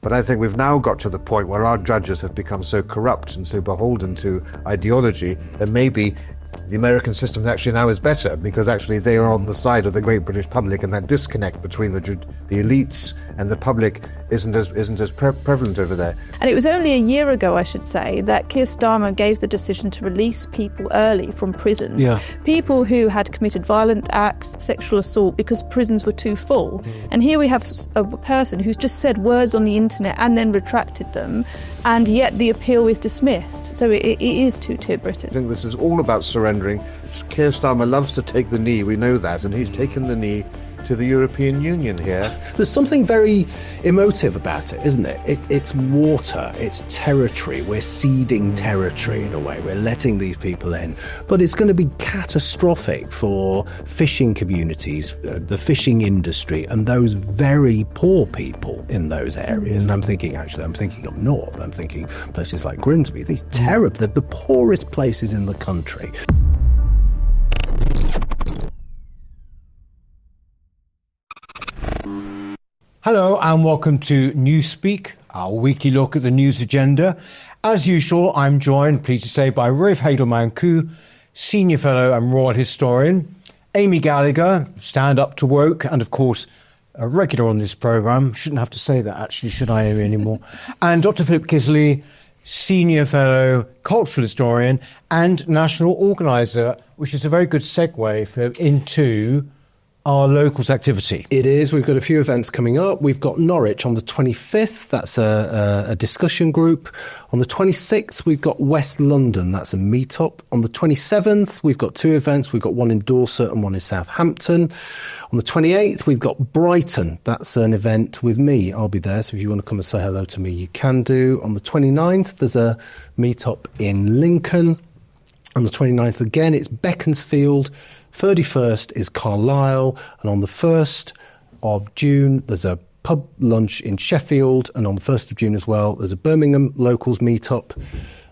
But I think we've now got to the point where our judges have become so corrupt and so beholden to ideology that maybe the American system actually now is better, because actually they are on the side of the great British public, and that disconnect between the elites and the public isn't as prevalent over there. And it was only a year ago, I should say, that Keir Starmer gave the decision to release people early from prisons. Yeah. People who had committed violent acts, sexual assault, because prisons were too full. And here we have a person who's just said words on the internet and then retracted them, and yet the appeal is dismissed. So it is two-tier Britain. I think this is all about surrendering. Keir Starmer loves to take the knee, we know that, and he's taken the knee to the European Union here. There's something very emotive about it, isn't it? It's water, it's territory. We're ceding territory in a way. We're letting these people in. But it's going to be catastrophic for fishing communities, the fishing industry, and those very poor people in those areas. And I'm thinking up north. I'm thinking places like Grimsby. These terrible, the poorest places in the country. Hello and welcome to Newspeak, our weekly look at the news agenda. As usual, I'm joined, pleased to say, by Rafe Heydel-Mankoo, Senior Fellow and Royal Historian, Amy Gallagher, Stand Up to Woke, and of course, a regular on this programme. Shouldn't have to say that, actually, should I, Amy, anymore? And Dr. Philip Kiszely, Senior Fellow, Cultural Historian, and National Organiser, which is a very good segue into our locals activity. It is. We've got a few events coming up. We've got Norwich on the 25th. That's a discussion group. On the 26th, we've got West London. That's a meet-up. On the 27th, we've got two events. We've got one in Dorset and one in Southampton. On the 28th, we've got Brighton. That's an event with me. I'll be there. So if you want to come and say hello to me, you can do. On the 29th, there's a meet-up in Lincoln. On the 29th, again, it's Beaconsfield. 31st is Carlisle, and on the 1st of June, there's a pub lunch in Sheffield, and on the 1st of June as well, there's a Birmingham locals meet-up,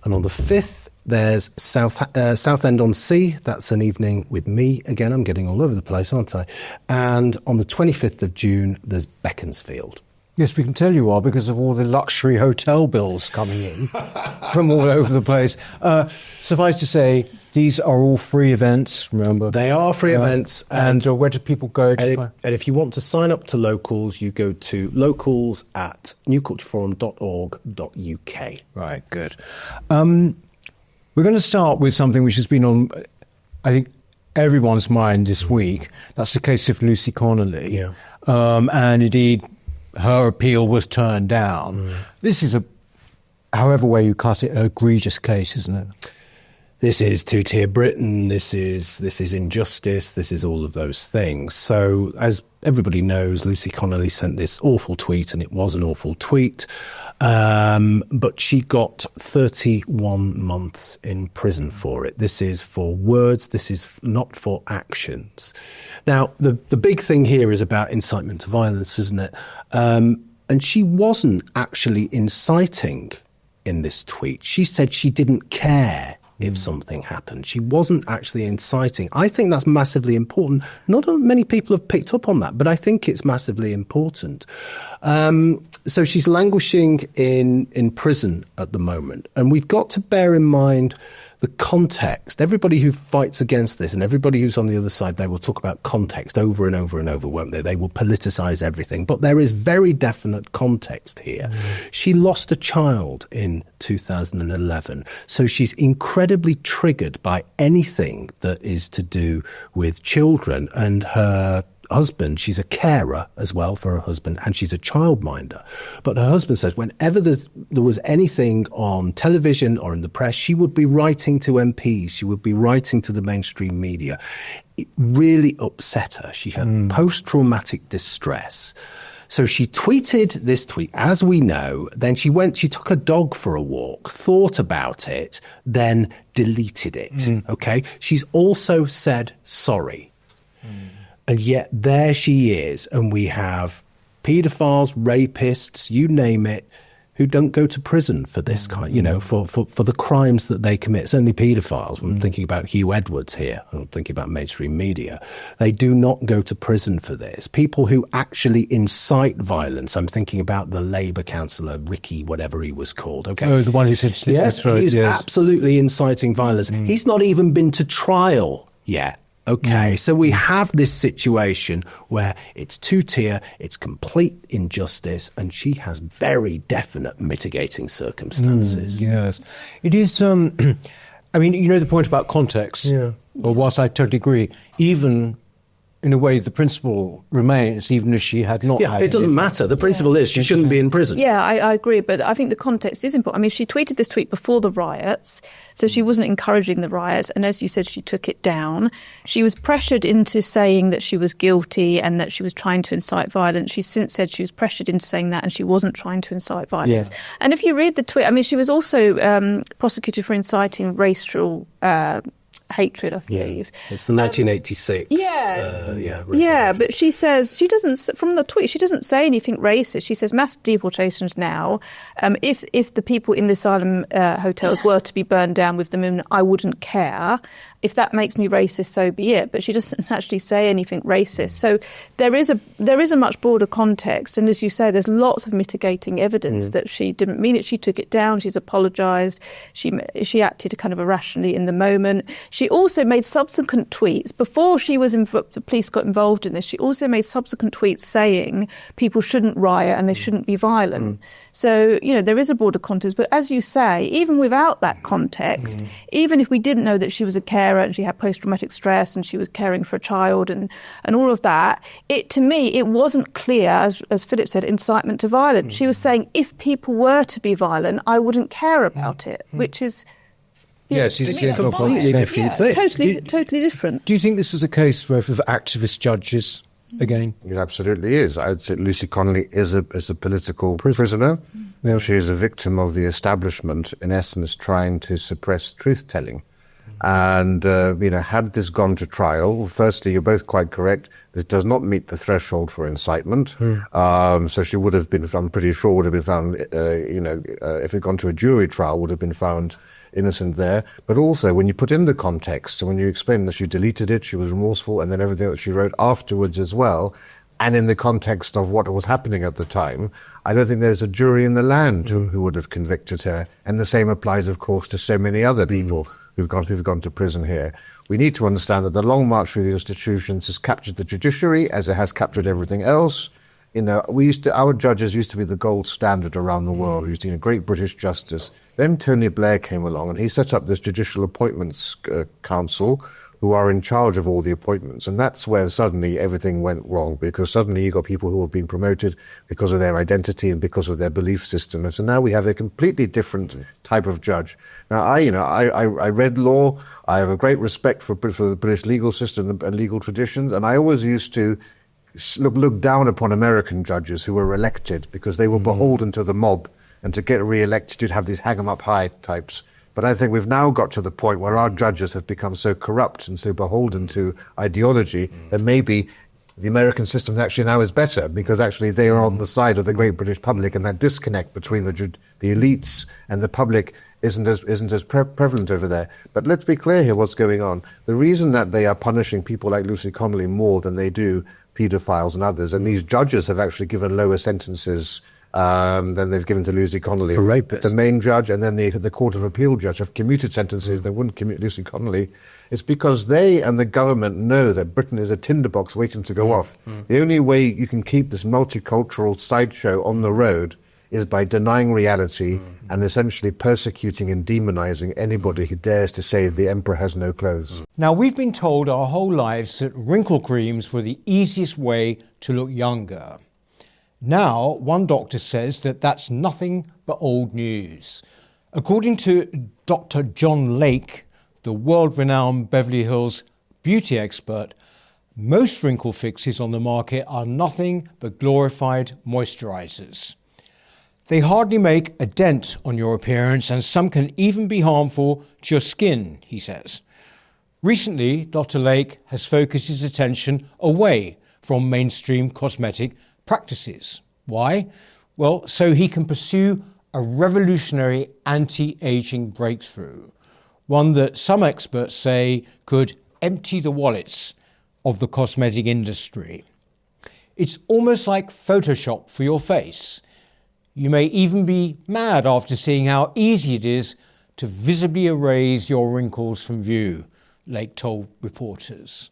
and on the 5th, there's Southend-on-Sea. That's an evening with me. Again, I'm getting all over the place, aren't I? And on the 25th of June, there's Beaconsfield. Yes, we can tell you are, because of all the luxury hotel bills coming in from all over the place. Suffice to say, these are all free events, remember? They are free events. And where do people go? And if you want to sign up to locals, you go to locals@newcultureforum.org.uk. Right, good. We're going to start with something which has been on, I think, everyone's mind this week. That's the case of Lucy Connolly. Yeah. And indeed, her appeal was turned down. This is, however way you cut it, an egregious case, isn't it? This is two-tier Britain, this is injustice, this is all of those things. So, as everybody knows, Lucy Connolly sent this awful tweet, and it was an awful tweet, but she got 31 months in prison for it. This is for words, this is not for actions. Now, the big thing here is about incitement to violence, isn't it? And she wasn't actually inciting in this tweet. She said she didn't care if something happened. She wasn't actually inciting. I think that's massively important. Not many people have picked up on that, but I think it's massively important. So she's languishing in prison at the moment. And we've got to bear in mind the context. Everybody who fights against this and everybody who's on the other side, they will talk about context over and over and over, won't they? They will politicize everything. But there is very definite context here. She lost a child in 2011. So she's incredibly triggered by anything that is to do with children, and her husband, she's a carer as well for her husband, and she's a childminder. But her husband says whenever there was anything on television or in the press, she would be writing to MPs, she would be writing to the mainstream media. It really upset her. She had post-traumatic distress. So she tweeted this tweet, as we know, then she took her dog for a walk, thought about it, then deleted it, okay? She's also said sorry. And yet there she is, and we have paedophiles, rapists, you name it, who don't go to prison for this kind, for the crimes that they commit. Certainly paedophiles. I'm thinking about Hugh Edwards here. I'm thinking about mainstream media. They do not go to prison for this. People who actually incite violence. I'm thinking about the Labour councillor, Ricky, whatever he was called. Okay. Oh, the one who said, yes, that's right, he's yes. absolutely inciting violence. He's not even been to trial yet. Okay, so we have this situation where it's two-tier, it's complete injustice, and she has very definite mitigating circumstances. Yes. It is, I mean, the point about context. Yeah. Well, whilst I totally agree, even in a way, the principle remains, even if she had not had it doesn't matter. The principle is she shouldn't be in prison. Yeah, I agree, but I think the context is important. I mean, she tweeted this tweet before the riots, so she wasn't encouraging the riots, and as you said, she took it down. She was pressured into saying that she was guilty and that she was trying to incite violence. She's since said she was pressured into saying that and she wasn't trying to incite violence. Yeah. And if you read the tweet, I mean, she was also prosecuted for inciting racial hatred, I believe. It's the 1986. But she says she doesn't, from the tweet, she doesn't say anything racist. She says mass deportations now. If the people in the asylum hotels were to be burned down with them in, I wouldn't care. If that makes me racist, so be it. But she doesn't actually say anything racist. So there is a much broader context. And as you say, there's lots of mitigating evidence that she didn't mean it. She took it down. She's apologised. She acted kind of irrationally in the moment. She also made subsequent tweets before she was the police got involved in this. She also made subsequent tweets saying people shouldn't riot and they shouldn't be violent. So, there is a broader context. But as you say, even without that context, even if we didn't know that she was a carer and she had post-traumatic stress and she was caring for a child and all of that, to me, it wasn't clear, as Philip said, incitement to violence. She was saying if people were to be violent, I wouldn't care about it, which is... Yes, to me, it's that's completely fine. different. Yeah, it's totally different. Do you think this is a case, Rafe, of activist judges again? It absolutely is. I'd say Lucy Connolly is a political prisoner. She is a victim of the establishment, in essence, trying to suppress truth-telling. And, had this gone to trial, firstly, you're both quite correct, this does not meet the threshold for incitement. So she would have been, I'm pretty sure, would have been found, if it had gone to a jury trial, would have been found innocent there. But also, when you put in the context, so when you explain that she deleted it, she was remorseful, and then everything that she wrote afterwards as well, and in the context of what was happening at the time, I don't think there's a jury in the land who would have convicted her. And the same applies, of course, to so many other people who've gone to prison here. We need to understand that the long march through the institutions has captured the judiciary as it has captured everything else. Our judges used to be the gold standard around the world. We used to, great British justice. Then Tony Blair came along and he set up this judicial appointments council who are in charge of all the appointments. And that's where suddenly everything went wrong, because suddenly you got people who have been promoted because of their identity and because of their belief system. And so now we have a completely different type of judge. Now, I read law. I have a great respect for the British legal system and legal traditions. And I always used to look down upon American judges who were elected because they were beholden to the mob, and to get re-elected you'd have these hang-em-up-high types. But I think we've now got to the point where our judges have become so corrupt and so beholden to ideology that maybe the American system actually now is better, because actually they are on the side of the great British public, and that disconnect between the elites and the public isn't as prevalent over there. But let's be clear here what's going on. The reason that they are punishing people like Lucy Connolly more than they do paedophiles and others, and these judges have actually given lower sentences than they've given to Lucy Connolly. For rapists. The main judge and then the Court of Appeal judge have commuted sentences. They wouldn't commute Lucy Connolly. It's because they and the government know that Britain is a tinderbox waiting to go off. The only way you can keep this multicultural sideshow on the road is by denying reality and essentially persecuting and demonizing anybody who dares to say the emperor has no clothes. Now, we've been told our whole lives that wrinkle creams were the easiest way to look younger. Now, one doctor says that that's nothing but old news. According to Dr. John Lake, the world-renowned Beverly Hills beauty expert, most wrinkle fixes on the market are nothing but glorified moisturizers. They hardly make a dent on your appearance, and some can even be harmful to your skin, he says. Recently, Dr. Lake has focused his attention away from mainstream cosmetic practices. Why? Well, so he can pursue a revolutionary anti-aging breakthrough, one that some experts say could empty the wallets of the cosmetic industry. It's almost like Photoshop for your face. You may even be mad after seeing how easy it is to visibly erase your wrinkles from view, Lake told reporters.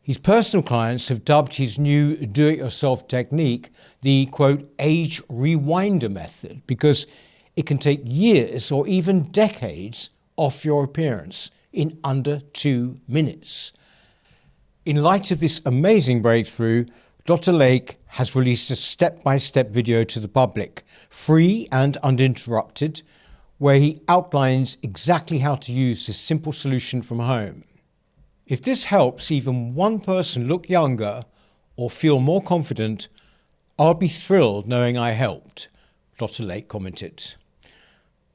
His personal clients have dubbed his new do-it-yourself technique the, quote, age rewinder method, because it can take years or even decades off your appearance in under 2 minutes. In light of this amazing breakthrough, Dr. Lake has released a step-by-step video to the public, free and uninterrupted, where he outlines exactly how to use this simple solution from home. If this helps even one person look younger or feel more confident, I'll be thrilled knowing I helped, Dr. Lake commented.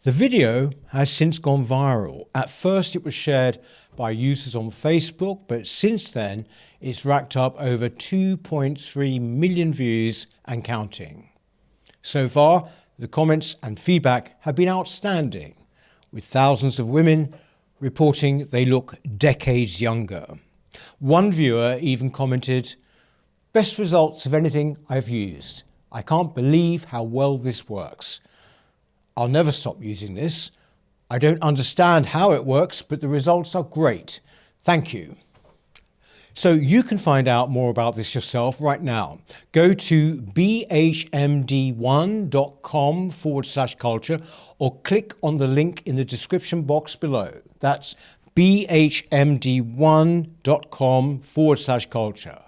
The video has since gone viral. At first it was shared by users on Facebook, but since then it's racked up over 2.3 million views and counting. So far, the comments and feedback have been outstanding, with thousands of women reporting they look decades younger. One viewer even commented, "Best results of anything I've used. I can't believe how well this works. I'll never stop using this. I don't understand how it works, but the results are great. Thank you." So you can find out more about this yourself right now. Go to bhmd1.com/culture or click on the link in the description box below. That's bhmd1.com/culture.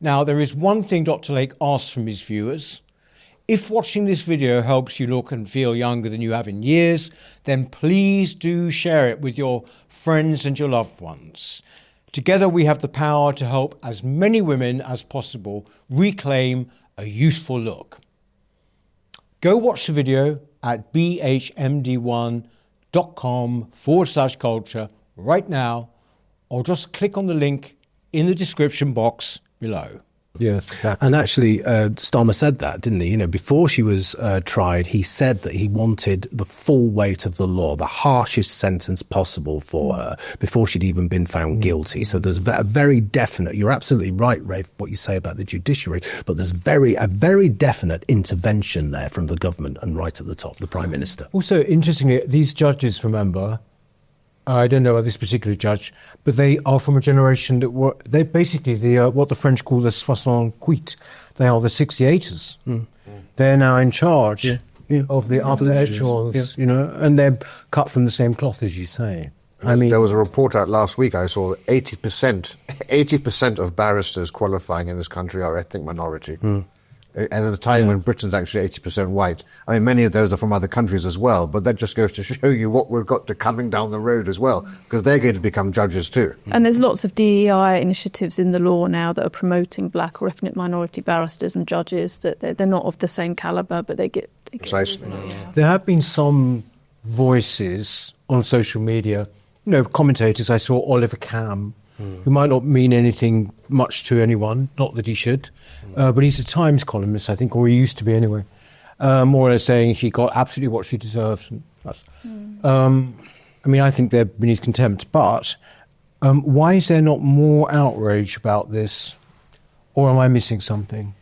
Now, there is one thing Dr. Lake asks from his viewers. If watching this video helps you look and feel younger than you have in years, then please do share it with your friends and your loved ones. Together we have the power to help as many women as possible reclaim a youthful look. Go watch the video at bhmd1.com/culture right now, or just click on the link in the description box below. Yes, and actually, Starmer said that, didn't he? You know, before she was tried, he said that he wanted the full weight of the law, the harshest sentence possible for her, before she'd even been found guilty. So there's a very definite. You're absolutely right, Rafe, what you say about the judiciary, but there's a very definite intervention there from the government, and right at the top, the Prime Minister. Also, interestingly, these judges, remember, I don't know about this particular judge, but they are from a generation that were, they're basically what the French call the 68. They are the 68ers. They're now in charge of the upper echelons, you know, and they're cut from the same cloth, as you say. I mean, there was a report out last week I saw 80% of barristers qualifying in this country are ethnic minority. And at a time when Britain's actually 80% white. I mean, many of those are from other countries as well, but that just goes to show you what we've got coming down the road as well, because they're going to become judges too. And there's lots of DEI initiatives in the law now that are promoting black or ethnic minority barristers and judges, that they're not of the same calibre, but they get... Precisely. There have been some voices on social media, you know, commentators. I saw Oliver Cam, who might not mean anything much to anyone, not that he should, but he's a Times columnist, I think, or he used to be anyway, more or less saying she got absolutely what she deserved. I mean, I think they're beneath contempt, but why is there not more outrage about this? Or am I missing something?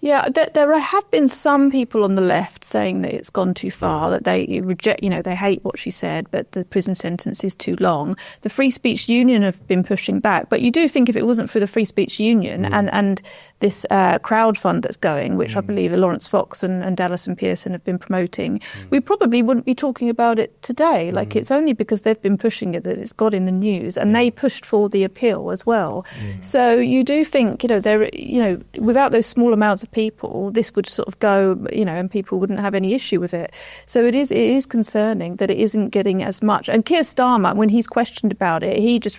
Yeah, there have been some people on the left saying that it's gone too far, that they reject, you know, they hate what she said, but the prison sentence is too long. The Free Speech Union have been pushing back, but you do think if it wasn't for the Free Speech Union and this crowd fund that's going, which I believe Lawrence Fox and Dallas and Pearson have been promoting, we probably wouldn't be talking about it today. Like, it's only because they've been pushing it that it's got in the news, and they pushed for the appeal as well. So you do think, without those small amounts of people, this would sort of go, and people wouldn't have any issue with it. So it is concerning that it isn't getting as much. And Keir Starmer, when he's questioned about it, he just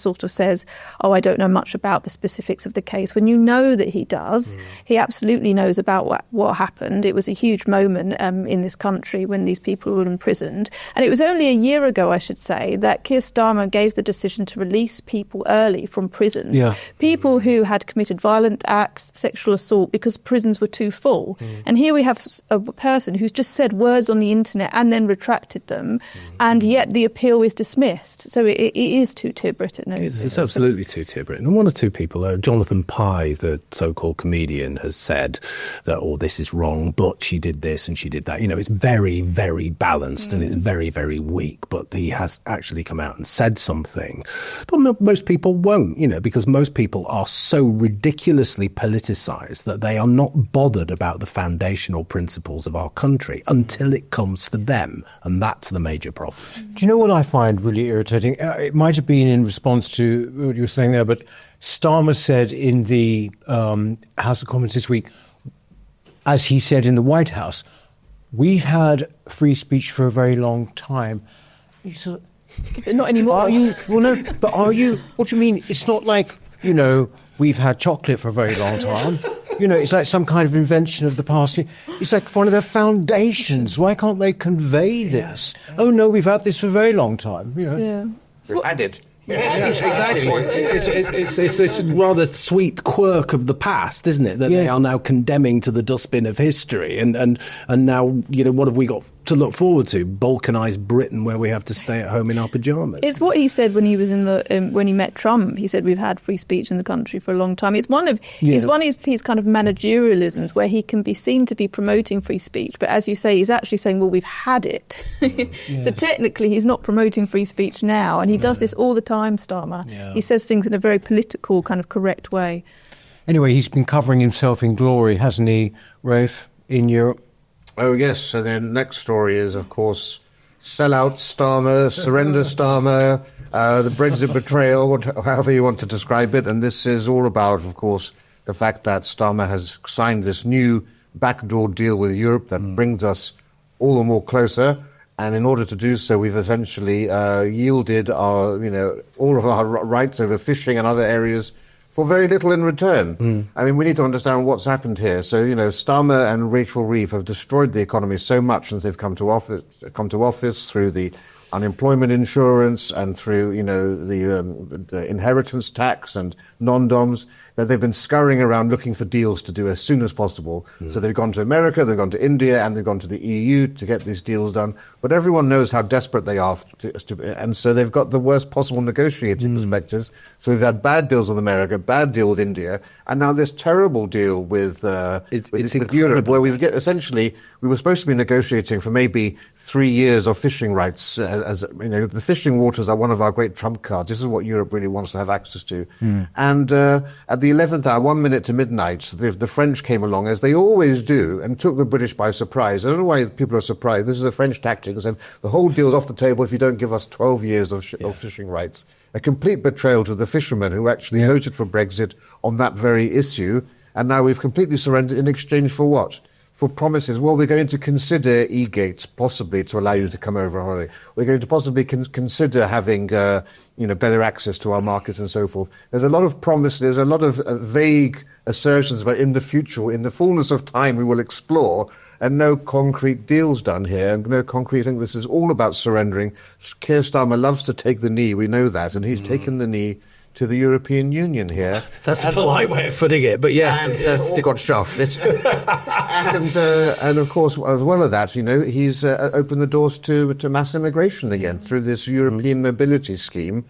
sort of says, "Oh, I don't know much about the specifics of the case." When you know that he does, he absolutely knows about what happened. It was a huge moment in this country when these people were imprisoned, and it was only a year ago, I should say, that Keir Starmer gave the decision to release people early from prisons, people who had committed violent acts, sexual assault, because because prisons were too full. And here we have a person who's just said words on the internet and then retracted them, and yet the appeal is dismissed. So it is two-tier Britain. It's absolutely two-tier Britain. And one or two people, Jonathan Pye, the so-called comedian, has said that, this is wrong, but she did this and she did that. It's very, very balanced and it's very, very weak, but he has actually come out and said something. But most people won't, because most people are so ridiculously politicised that they are not bothered about the foundational principles of our country until it comes for them. And that's the major problem. Do you know what I find really irritating? It might have been in response to what you were saying there, but Starmer said in the House of Commons this week, as he said in the White House, we've had free speech for a very long time. But not anymore. Are you? Well, no, but are you? What do you mean? It's not like, we've had chocolate for a very long time. It's like some kind of invention of the past. It's like one of their foundations. Why can't they convey this? Oh, no, we've had this for a very long time. Yeah. We've had it. Yes, exactly. It's this rather sweet quirk of the past, isn't it? That they are now condemning to the dustbin of history, and now what have we got to look forward to? Balkanised Britain, where we have to stay at home in our pajamas. It's what he said when he was when he met Trump. He said we've had free speech in the country for a long time. It's one of his kind of managerialisms where he can be seen to be promoting free speech, but as you say, he's actually saying, well, we've had it. So technically, he's not promoting free speech now, and he does this all the time. Starmer. He says things in a very political, kind of correct way. Anyway, he's been covering himself in glory, hasn't he, Rafe, in Europe? Oh, yes. So the next story is, of course, sellout Starmer, surrender Starmer, the Brexit betrayal, however you want to describe it. And this is all about, of course, the fact that Starmer has signed this new backdoor deal with Europe that brings us all the more closer. And in order to do so, we've essentially yielded our, all of our rights over fishing and other areas for very little in return. I mean, we need to understand what's happened here. So, Starmer and Rachel Reeves have destroyed the economy so much since they've come to office through the unemployment insurance and through, the inheritance tax and non-doms, that they've been scurrying around looking for deals to do as soon as possible. So they've gone to America, they've gone to India, and they've gone to the EU to get these deals done. But everyone knows how desperate they are, and so they've got the worst possible negotiating perspectives. So we've had bad deals with America, bad deal with India, and now this terrible deal with Europe, where we were supposed to be negotiating for maybe 3 years of fishing rights. The fishing waters are one of our great trump cards. This is what Europe really wants to have access to. And at the 11th hour, 1 minute to midnight, the French came along, as they always do, and took the British by surprise. I don't know why people are surprised. This is a French tactic. And the whole deal's off the table if you don't give us 12 years of fishing rights. A complete betrayal to the fishermen who actually voted for Brexit on that very issue. And now we've completely surrendered in exchange for what? For promises. Well, we're going to consider e-gates, possibly, to allow you to come over on holiday. We're going to possibly consider having, better access to our markets and so forth. There's a lot of promise. There's a lot of vague assertions about in the future, in the fullness of time, we will explore, and no concrete deals done here, and no concrete thing. This is all about surrendering. Keir Starmer loves to take the knee. We know that, and he's taken the knee to the European Union here. That's a polite way of putting it, but yes. He got shafted. And of course, as well as that, he's opened the doors to mass immigration again through this European mobility scheme,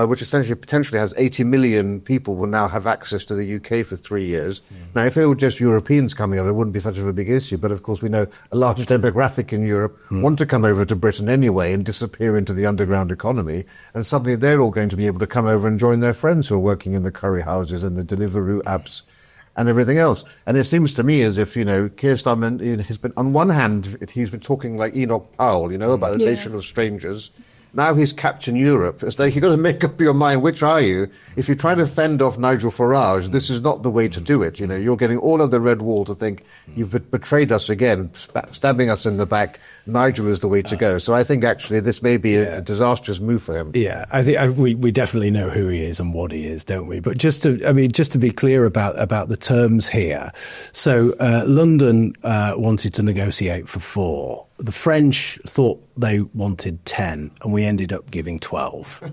which essentially potentially has 80 million people will now have access to the UK for 3 years. Now, if they were just Europeans coming over, it wouldn't be such of a big issue. But of course, we know a large demographic in Europe want to come over to Britain anyway and disappear into the underground economy. And suddenly they're all going to be able to come over and join their friends who are working in the curry houses and the Deliveroo apps and everything else. And it seems to me as if, Keir Starmer has been, on one hand, he's been talking like Enoch Powell, about a nation of strangers. Now he's Captain Europe. It's like you've got to make up your mind, which are you? If you try to fend off Nigel Farage, this is not the way to do it. You're getting all of the red wall to think you've betrayed us again, stabbing us in the back, Nigel is the way to go. So I think actually this may be a disastrous move for him. Yeah, I think we definitely know who he is and what he is, don't we? But just to be clear about the terms here. So London wanted to negotiate for 4. The French thought they wanted 10, and we ended up giving 12.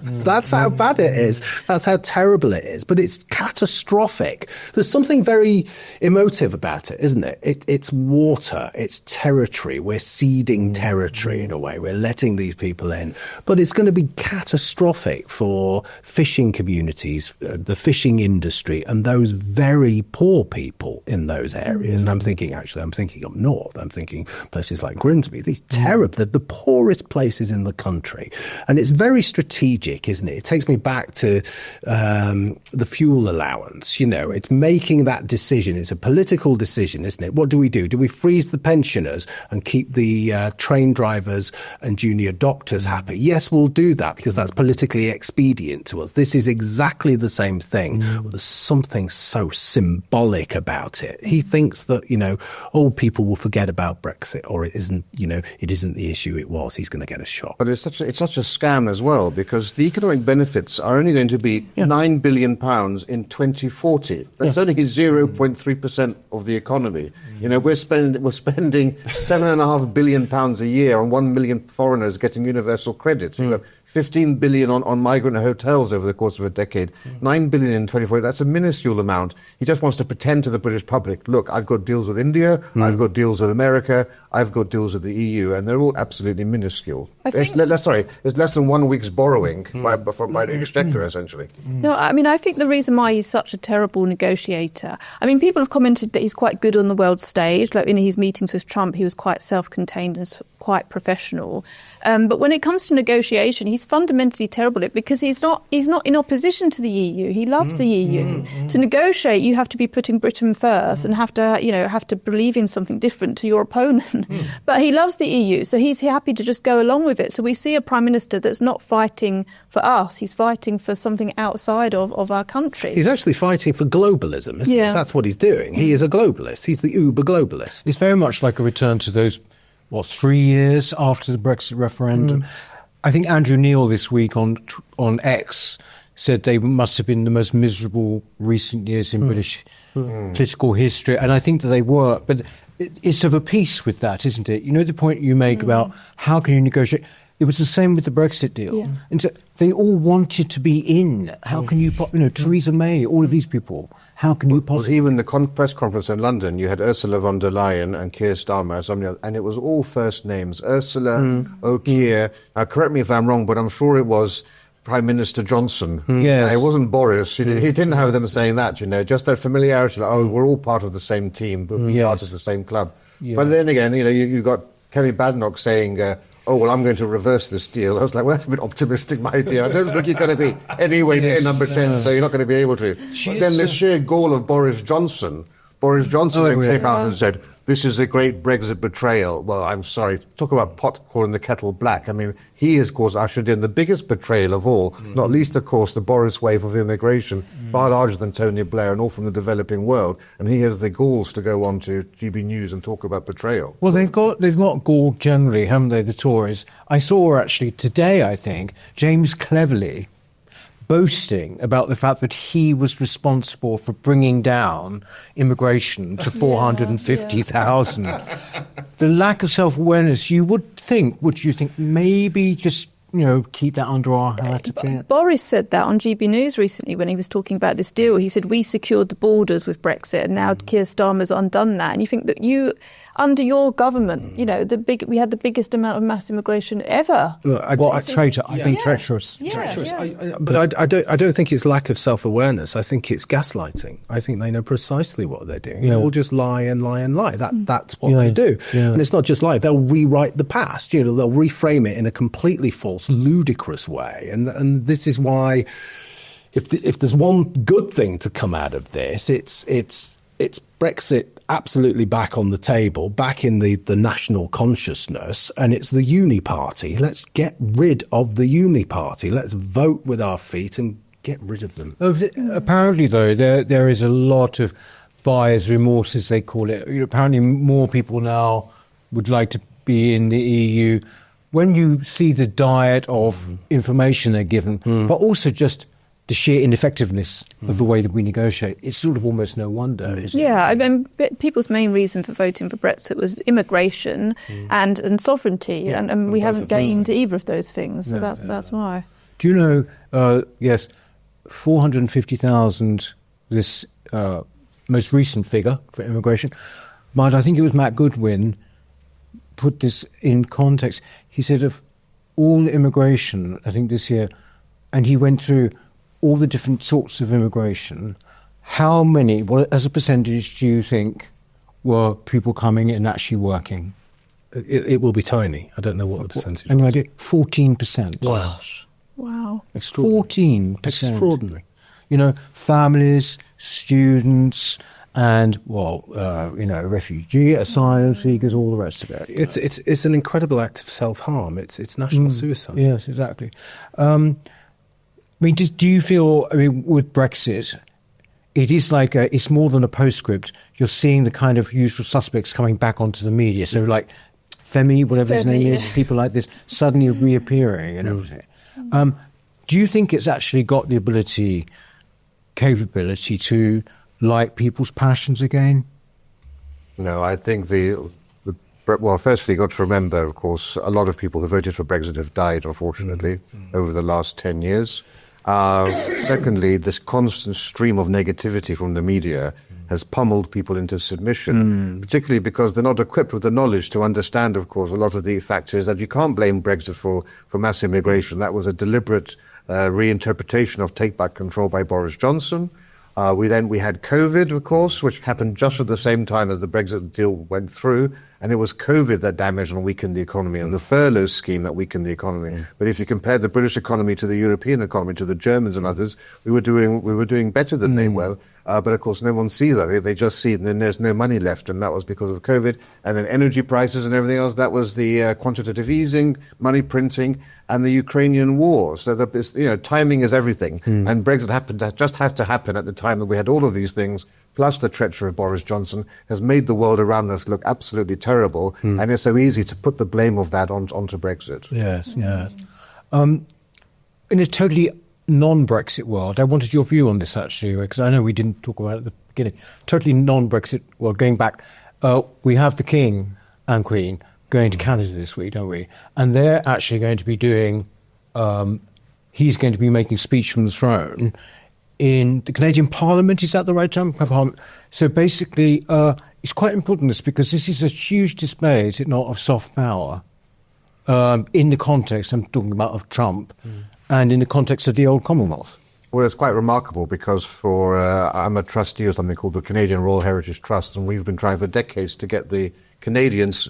That's how bad it is. That's how terrible it is. But it's catastrophic. There's something very emotive about it, isn't it? It's water. It's territory. We're ceding territory in a way. We're letting these people in. But it's going to be catastrophic for fishing communities, the fishing industry, and those very poor people in those areas. And I'm thinking up north. I'm thinking places like Grimsby, these terrible, the poorest places in the country. And it's very strategic, isn't it? It takes me back to the fuel allowance. It's making that decision. It's a political decision, isn't it? What do we do? Do we freeze the pensioners and keep the train drivers and junior doctors happy? Yes, we'll do that because that's politically expedient to us. This is exactly the same thing. Well, there's something so symbolic about it. He thinks that, old people will forget about Brexit, or it isn't the issue it was. He's going to get a shock. But it's such a scam as well, because the economic benefits are only going to be £9 billion in 2040. That's only 0.3% of the economy. We're spending £7.5 billion a year on 1 million foreigners getting universal credit. 15 billion on migrant hotels over the course of a decade, 9 billion in 2040. That's a minuscule amount. He just wants to pretend to the British public, look, I've got deals with India, I've got deals with America, I've got deals with the EU, and they're all absolutely minuscule. It's less than 1 week's borrowing by the Exchequer, essentially. No, I think the reason why he's such a terrible negotiator, people have commented that he's quite good on the world stage. Like in his meetings with Trump, he was quite self-contained and quite professional. But when it comes to negotiation, he's fundamentally terrible at it because he's not in opposition to the EU. He loves the EU. To negotiate, you have to be putting Britain first and have to believe in something different to your opponent. But he loves the EU, so he's happy to just go along with it. So we see a prime minister that's not fighting for us. He's fighting for something outside of our country. He's actually fighting for globalism, isn't he? That's what he's doing. He is a globalist. He's the uber globalist. It's very much like a return to those 3 years after the Brexit referendum. I think Andrew Neil this week on X said they must have been the most miserable recent years in British political history, and I think that they were. But it's of a piece with that, isn't it? The point you make about how can you negotiate. It was the same with the Brexit deal. And so they all wanted to be in. How can you, Theresa May, all of these people, how can you possibly... Well, even the press conference in London, you had Ursula von der Leyen and Keir Starmer, and it was all first names. Ursula, Keir. Now, correct me if I'm wrong, but I'm sure it was Prime Minister Johnson. Yes. It wasn't Boris. He didn't have them saying that, just that familiarity, like, we're all part of the same team, but we're part of the same club. But then again, you've got Kerry Badenoch saying... I'm going to reverse this deal. I was like, well, that's a bit optimistic, my dear. I don't think you're going to be anywhere near number 10, so you're not going to be able to. But then the sheer gall of Boris Johnson came out and said, this is a great Brexit betrayal. Well, I'm sorry. Talk about pot calling the kettle black. He has, of course, ushered in the biggest betrayal of all, not least, of course, the Boris wave of immigration, far larger than Tony Blair and all from the developing world. And he has the galls to go on to GB News and talk about betrayal. Well, they've got gall generally, haven't they, the Tories? I saw actually today, I think, James Cleverly boasting about the fact that he was responsible for bringing down immigration to 450,000. The lack of self-awareness, would you think, maybe just, keep that under our hat a bit? Boris said that on GB News recently when he was talking about this deal. He said, we secured the borders with Brexit, and now Keir Starmer's undone that. And you think that under your government, we had the biggest amount of mass immigration ever. A traitor. I think treacherous. Treacherous. But I don't think it's lack of self-awareness. I think it's gaslighting. I think they know precisely what they're doing. They'll just lie and lie and lie. That's what they do. Yeah. And it's not just lie. They'll rewrite the past. They'll reframe it in a completely false, ludicrous way. And this is why, if there's one good thing to come out of this, it's Brexit absolutely back on the table, back in the national consciousness, and it's the uni party. Let's get rid of the uni party. Let's vote with our feet and get rid of them. Apparently, though, there is a lot of buyer's remorse, as they call it. Apparently, more people now would like to be in the EU, when you see the diet of information they're given, but also just the sheer ineffectiveness of the way that we negotiate, it's sort of almost no wonder, isn't it? Yeah, I mean, people's main reason for voting for Brexit was immigration and sovereignty, and we haven't gained either of those things, so that's why. Do you know, yes, 450,000, this most recent figure for immigration, but I think it was Matt Goodwin put this in context. He said of all immigration, I think this year, and he went through all the different sorts of immigration, how many, as a percentage, do you think were people coming and actually working? It will be tiny. I don't know what the percentage Any was. idea? 14%. Wow. 14%. Extraordinary. You know, families, students, and, refugee, asylum seekers, all the rest of it. It's an incredible act of self-harm. It's national suicide. Yes, exactly. Do you feel, with Brexit, it is like it's more than a postscript. You're seeing the kind of usual suspects coming back onto the media. So like Femi, whatever his name is, people like this suddenly reappearing and everything. Do you think it's actually got the capability to light people's passions again? No, I think firstly, you've got to remember, of course, a lot of people who voted for Brexit have died, unfortunately, over the last 10 years. Secondly, this constant stream of negativity from the media has pummeled people into submission, particularly because they're not equipped with the knowledge to understand, of course, a lot of the factors that you can't blame Brexit for mass immigration. That was a deliberate reinterpretation of take back control by Boris Johnson. We had COVID, of course, which happened just at the same time as the Brexit deal went through, and it was COVID that damaged and weakened the economy, and the furlough scheme that weakened the economy. But if you compare the British economy to the European economy, to the Germans and others, we were doing better than they were. But of course, no one sees that. They just see it, and then there's no money left, and that was because of COVID. And then energy prices and everything else. That was the quantitative easing, money printing, and the Ukrainian war. So timing is everything. And Brexit just had to happen at the time that we had all of these things. Plus the treachery of Boris Johnson has made the world around us look absolutely terrible. And it's so easy to put the blame of that onto Brexit. Yes, yeah. In a totally non-Brexit world, I wanted your view on this actually, because I know we didn't talk about it at the beginning. Totally non-Brexit world, going back, we have the King and Queen going to Canada this week, don't we? And they're actually going to be doing, he's going to be making a speech from the throne in the Canadian Parliament. Is that the right term? Parliament. So basically, it's quite important this, because this is a huge display, is it not, of soft power in the context, I'm talking about, of Trump, and in the context of the old Commonwealth. Well, it's quite remarkable because I'm a trustee of something called the Canadian Royal Heritage Trust, and we've been trying for decades to get the Canadians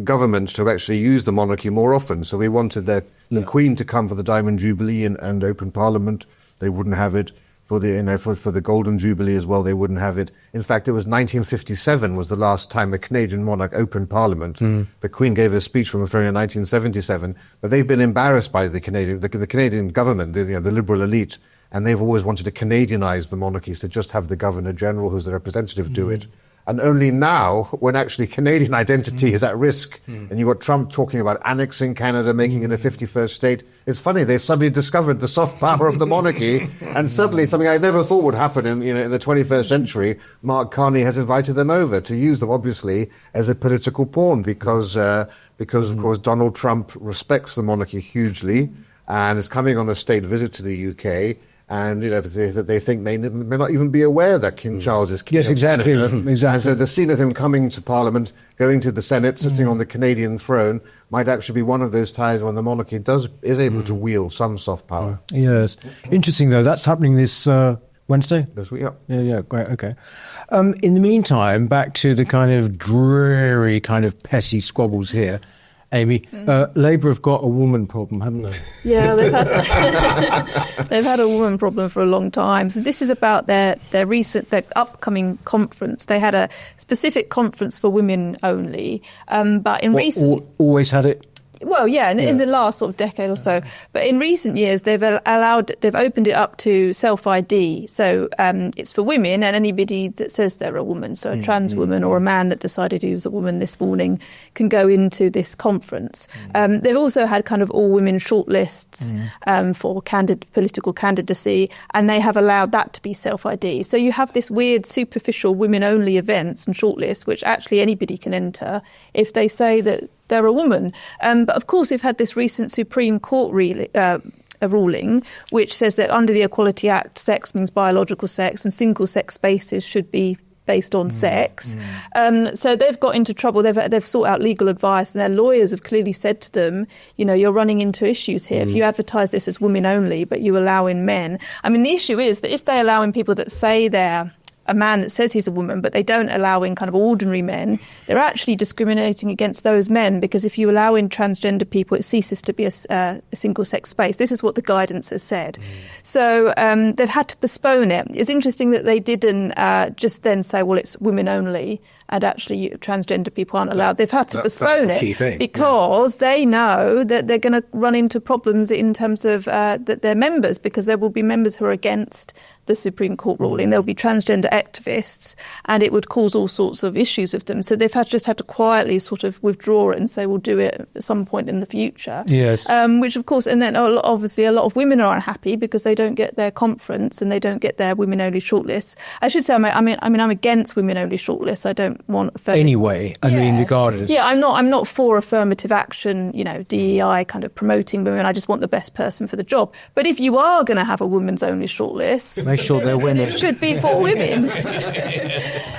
government to actually use the monarchy more often. So we wanted the Queen to come for the Diamond Jubilee and open Parliament. They wouldn't have it. For the Golden Jubilee as well, they wouldn't have it. In fact, it was 1957 was the last time a Canadian monarch opened Parliament. The Queen gave a speech from the throne in 1977, but they've been embarrassed by the Canadian government, the Liberal elite, and they've always wanted to Canadianize the monarchies, to just have the Governor General, who's the representative, do it. And only now, when actually Canadian identity is at risk, and you've got Trump talking about annexing Canada, making it a 51st state, it's funny, they've suddenly discovered the soft power of the monarchy, and suddenly something I never thought would happen in the 21st century, Mark Carney has invited them over to use them, obviously, as a political pawn, because of course, Donald Trump respects the monarchy hugely, and is coming on a state visit to the UK. And they think may not even be aware that King Charles is king. Yes, exactly. Exactly. And so the scene of him coming to Parliament, going to the Senate, sitting on the Canadian throne, might actually be one of those times when the monarchy is able to wield some soft power. Yes. Interesting, though. That's happening this Wednesday? This week, yeah. Yeah, great, okay. In the meantime, back to the kind of dreary, kind of petty squabbles here. Amy, Labour have got a woman problem, haven't they? Yeah, they've had a woman problem for a long time. So this is about their upcoming conference. They had a specific conference for women only, but in recent always had it. Well, yeah, in the last sort of decade or so. But in recent years, they've opened it up to self-ID. So it's for women and anybody that says they're a woman. So a trans woman or a man that decided he was a woman this morning can go into this conference. They've also had kind of all-women shortlists for political candidacy, and they have allowed that to be self-ID. So you have this weird superficial women-only events and shortlists, which actually anybody can enter if they say that they're a woman. But of course, we've had this recent Supreme Court ruling, which says that under the Equality Act, sex means biological sex, and single-sex spaces should be based on sex. So they've got into trouble. They've sought out legal advice, and their lawyers have clearly said to them, you're running into issues here. If you advertise this as women only, but you allow in men. I mean, the issue is that if they allow in people that say they're a man that says he's a woman, but they don't allow in kind of ordinary men, they're actually discriminating against those men, because if you allow in transgender people, it ceases to be a single-sex space. This is what the guidance has said. So they've had to postpone it. It's interesting that they didn't just then say, well, it's women only, and actually transgender people aren't allowed. They've had to postpone it because they know that they're going to run into problems in terms of that they're members, because there will be members who are against the Supreme Court ruling. There'll be transgender activists, and it would cause all sorts of issues with them. So they've just had to quietly sort of withdraw it and say, we'll do it at some point in the future. Yes. Which, of course, and then obviously a lot of women are unhappy because they don't get their conference and they don't get their women-only shortlists. I should say, I'm against women-only shortlists. I don't want anyway. I mean, regardless. Yeah, I'm not for affirmative action. DEI kind of promoting women. I just want the best person for the job. But if you are going to have a women's-only shortlist, make sure they're women. It should be for women.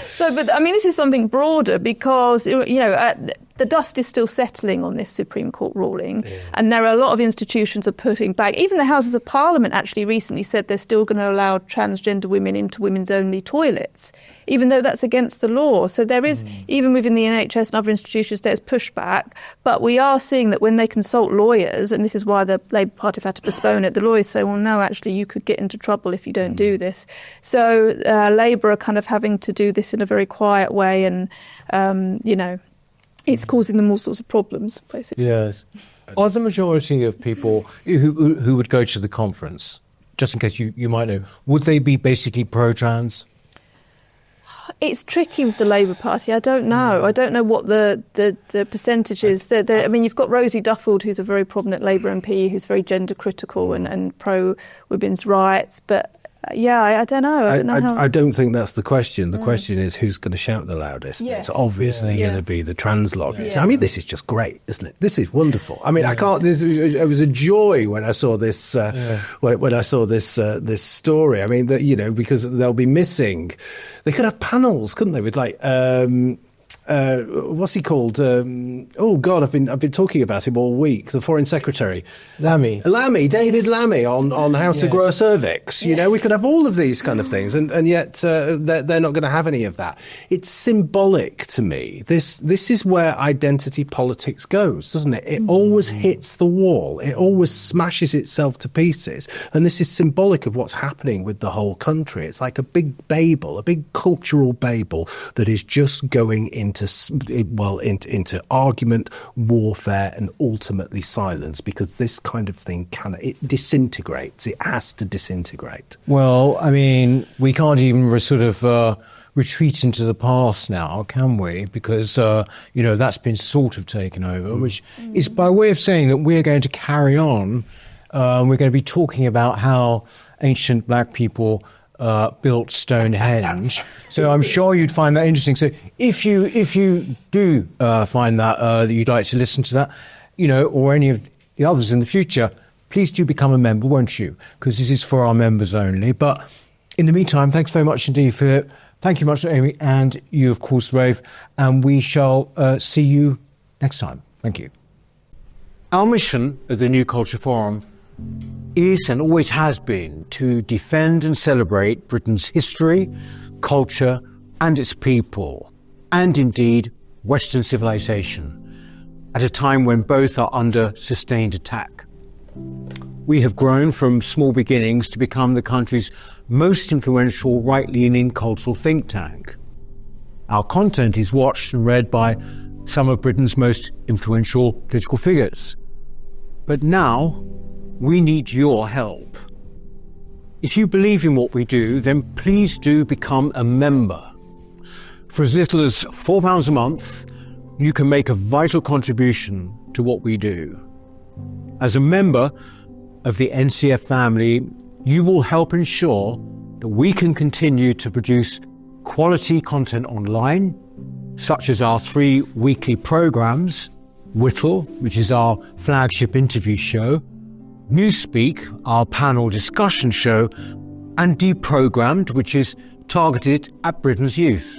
So, but I mean, this is something broader because the dust is still settling on this Supreme Court ruling, and there are a lot of institutions are putting back. Even the Houses of Parliament actually recently said they're still going to allow transgender women into women's only toilets, even though that's against the law. So there is, even within the NHS and other institutions, there's pushback. But we are seeing that when they consult lawyers, and this is why the Labour Party have had to postpone it, the lawyers say, well, no, actually, you could get into trouble if you don't do this. So Labour are kind of having to do this in a very quiet way, and, it's causing them all sorts of problems, basically. Yes. Are the majority of people who would go to the conference, just in case you might know, would they be basically pro-trans? It's tricky with the Labour Party. I don't know. I don't know what the percentage is. You've got Rosie Duffield, who's a very prominent Labour MP, who's very gender critical and pro women's rights. But I don't know. I don't think that's the question. The question is who's going to shout the loudest. Yes. It's obviously going to be the trans lobbies. I mean, this is just great, isn't it? This is wonderful. I mean, it was a joy when I saw this. When I saw this story. I mean, because they'll be missing. They could have panels, couldn't they? With what's he called? Oh God, I've been talking about him all week. The Foreign Secretary, David Lammy, on how to grow a cervix. We could have all of these kind of things, and yet they're not going to have any of that. It's symbolic to me. This is where identity politics goes, doesn't it? It always hits the wall. It always smashes itself to pieces, and this is symbolic of what's happening with the whole country. It's like a big Babel, a big cultural Babel that is just going into argument, warfare, and ultimately silence, because this kind of thing it disintegrates. It has to disintegrate. Well, I mean, we can't even retreat into the past now, can we? Because, that's been sort of taken over, which is by way of saying that we're going to carry on. We're going to be talking about how ancient black people built Stonehenge. So I'm sure you'd find that interesting. So if you do find that you'd like to listen to that, or any of the others in the future, please do become a member, won't you? Because this is for our members only. But in the meantime, thanks very much indeed, Philip. Thank you much, Amy, and you, of course, Rafe. And we shall see you next time. Thank you. Our mission at the New Culture Forum is and always has been to defend and celebrate Britain's history, culture, and its people, and indeed Western civilization, at a time when both are under sustained attack. We have grown from small beginnings to become the country's most influential right-leaning cultural think tank. Our content is watched and read by some of Britain's most influential political figures. But now, we need your help. If you believe in what we do, then please do become a member. For as little as £4 a month, you can make a vital contribution to what we do. As a member of the NCF family, you will help ensure that we can continue to produce quality content online, such as our 3 weekly programs, Whittle, which is our flagship interview show, Newspeak, our panel discussion show, and Deprogrammed, which is targeted at Britain's youth.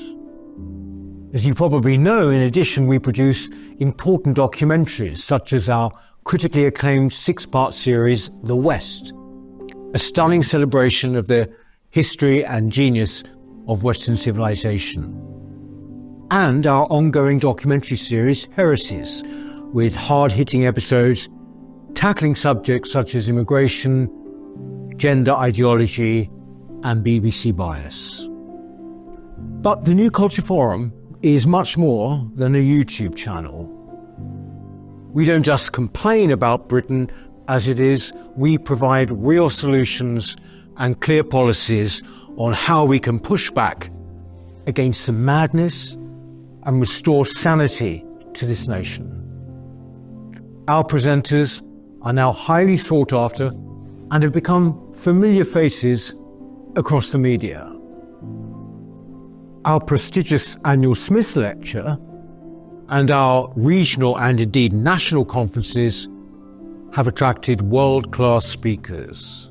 As you probably know, in addition, we produce important documentaries, such as our critically acclaimed 6-part series, The West, a stunning celebration of the history and genius of Western civilization, and our ongoing documentary series, Heresies, with hard-hitting episodes tackling subjects such as immigration, gender ideology, and BBC bias. But the New Culture Forum is much more than a YouTube channel. We don't just complain about Britain as it is, we provide real solutions and clear policies on how we can push back against the madness and restore sanity to this nation. Our presenters are now highly sought after and have become familiar faces across the media. Our prestigious annual Smith Lecture and our regional and indeed national conferences have attracted world-class speakers.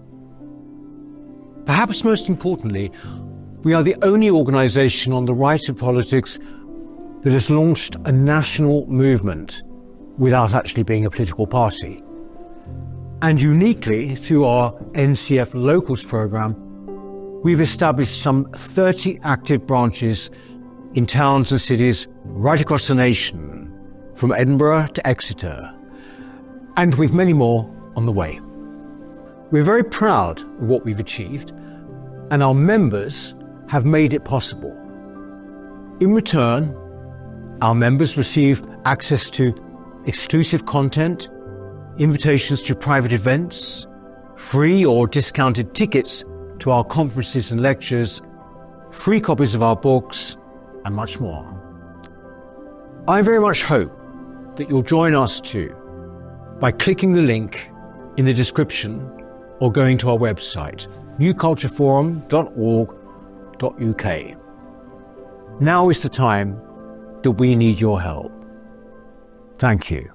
Perhaps most importantly, we are the only organisation on the right of politics that has launched a national movement without actually being a political party. And uniquely, through our NCF Locals programme, we've established some 30 active branches in towns and cities right across the nation, from Edinburgh to Exeter, and with many more on the way. We're very proud of what we've achieved, and our members have made it possible. In return, our members receive access to exclusive content, invitations to private events, free or discounted tickets to our conferences and lectures, free copies of our books, and much more. I very much hope that you'll join us too by clicking the link in the description or going to our website, newcultureforum.org.uk. Now is the time that we need your help. Thank you.